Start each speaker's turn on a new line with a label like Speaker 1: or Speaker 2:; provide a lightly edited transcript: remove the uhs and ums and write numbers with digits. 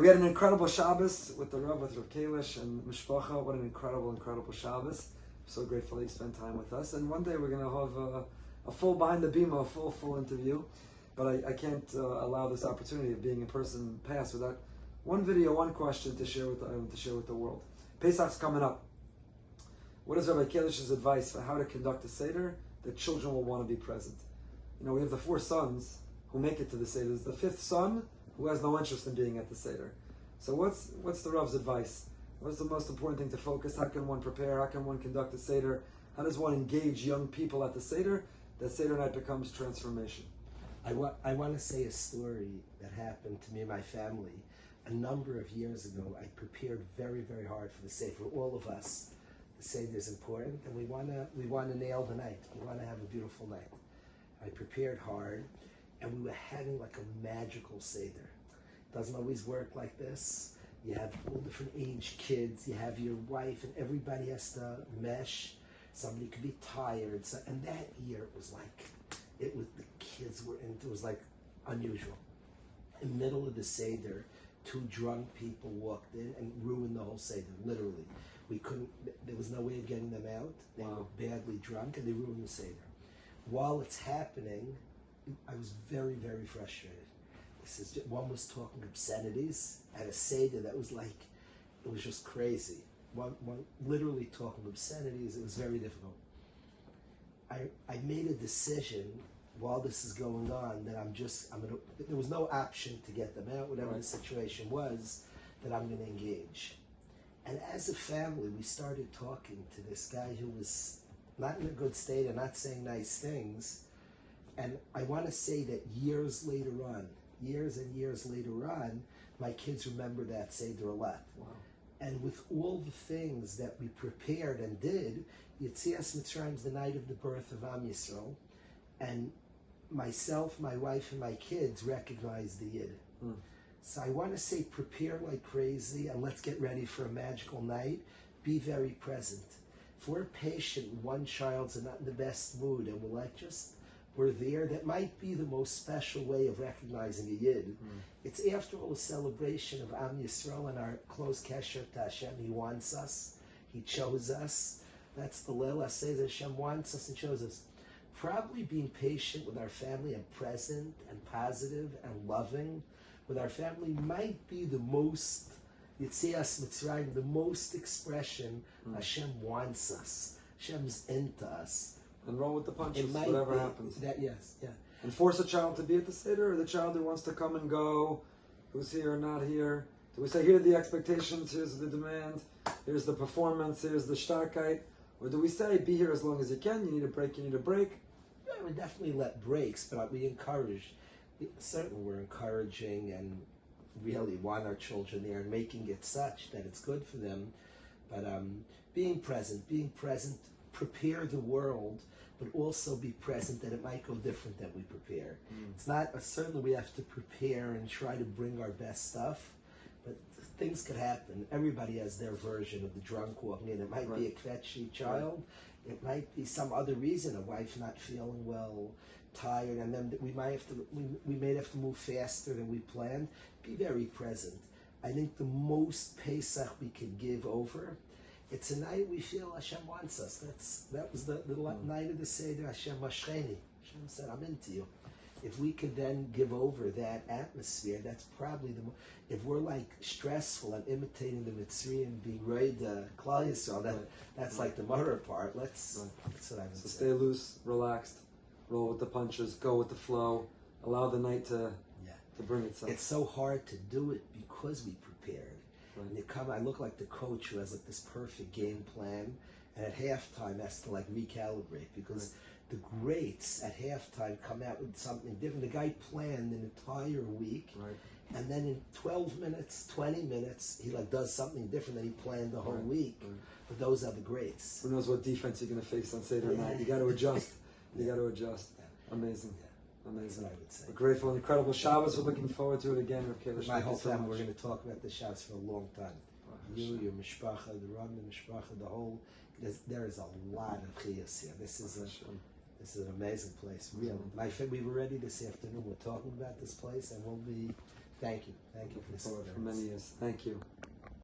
Speaker 1: We had an incredible Shabbos with the Rabbi, with Rav Kalish and Mishpacha. What an incredible, incredible Shabbos. I'm so grateful you spent time with us. And one day we're going to have a full behind the bima, a full interview. But I can't allow this opportunity of being in person pass without one video, one question to share with the world. Pesach's coming up. What is Rabbi Kalish's advice for how to conduct a Seder that children will want to be present? You know, we have the 4 sons who make it to the Seder. There's the 5th son who has no interest in being at the Seder. So what's the Rav's advice? What's the most important thing to focus? How can one prepare? How can one conduct a Seder? How does one engage young people at the Seder? That Seder night becomes transformation.
Speaker 2: I want to say a story that happened to me and my family. A number of years ago, I prepared very, very hard for the Seder. For all of us, the Seder is important, and we want to nail the night. We want to have a beautiful night. I prepared hard, and we were having like a magical Seder. It doesn't always work like this. You have all different age kids. You have your wife, and everybody has to mesh. Somebody could be tired. So, and that year it was the kids were in. It was like unusual. In the middle of the Seder, 2 drunk people walked in and ruined the whole Seder. Literally, there was no way of getting them out. They were badly drunk, and they ruined the Seder. While it's happening, I was very, very frustrated. One was talking obscenities at a Seder that was like, it was just crazy. One literally talking obscenities. It was very difficult. I made a decision while this is going on that there was no option to get them out, whatever the situation was, that I'm going to engage. And as a family, we started talking to this guy who was not in a good state and not saying nice things. And I want to say that years and years later on, my kids remember that Seder a lot. Wow. And with all the things that we prepared and did, Yetzias Mitzrayim is the night of the birth of Am Yisrael, and myself, my wife, and my kids recognized the Yid. So I want to say prepare like crazy, and let's get ready for a magical night. Be very present. If we're patient, one child's not in the best mood, and we're there, that might be the most special way of recognizing a Yid. It's after all a celebration of Am Yisrael and our close kesher to Hashem. He wants us. He chose us. That's the Leil HaSeder. Hashem wants us and chose us. Probably being patient with our family and present and positive and loving with our family might be the most, Yetzias Mitzrayim, the most expression Hashem wants us. Hashem's into us.
Speaker 1: And roll with the punches, whatever happens.
Speaker 2: Yes.
Speaker 1: And force a child to be at the Seder, or the child who wants to come and go, who's here or not here. Do we say, here are the expectations, here's the demand, here's the performance, here's the starkheit? Or do we say, be here as long as you can, you need a break,
Speaker 2: Yeah, we definitely let breaks, but we encourage. Certainly we're encouraging and really want our children there and making it such that it's good for them. But being present, prepare the world, but also be present that it might go different than we prepare. It's not, certainly we have to prepare and try to bring our best stuff, but things could happen. Everybody has their version of the drunk walking in. It might be a kvetchy child. It might be some other reason, a wife not feeling well, tired, and then we may have to move faster than we planned. Be very present. I think the most Pesach we could give over, it's a night we feel Hashem wants us. That was the night of the Seder. Hashem Mashcheni. Hashem said, I'm into you. If we could then give over that atmosphere, that's probably if we're like stressful and imitating the Mitzrayim, being ready to Klal Yisrael, that's like the murder part. That's what I would say.
Speaker 1: Stay loose, relaxed, roll with the punches, go with the flow, allow the night to bring itself.
Speaker 2: It's so hard to do it because we prepared. And I look like the coach who has like this perfect game plan, and at halftime has to like recalibrate because the greats at halftime come out with something different. The guy planned an entire week, and then in 12 minutes, 20 minutes, he like does something different than he planned the whole week. But those are the greats.
Speaker 1: Who knows what defense you're going to face on Seder night? You got to adjust. Amazing. Amazing.
Speaker 2: I would say.
Speaker 1: We're grateful, incredible Shabbos. We're looking forward to it again with Kalish.
Speaker 2: My whole family, we're going to talk about the Shabbos for a long time. You, your mishpacha, the Rabbi, mishpacha, the whole. There is a lot of chiyas here. This is an amazing place. Really, we were ready this afternoon. We're talking about this place, and we'll be Thank you. Thank you for this
Speaker 1: For
Speaker 2: experience.
Speaker 1: many years. Thank you.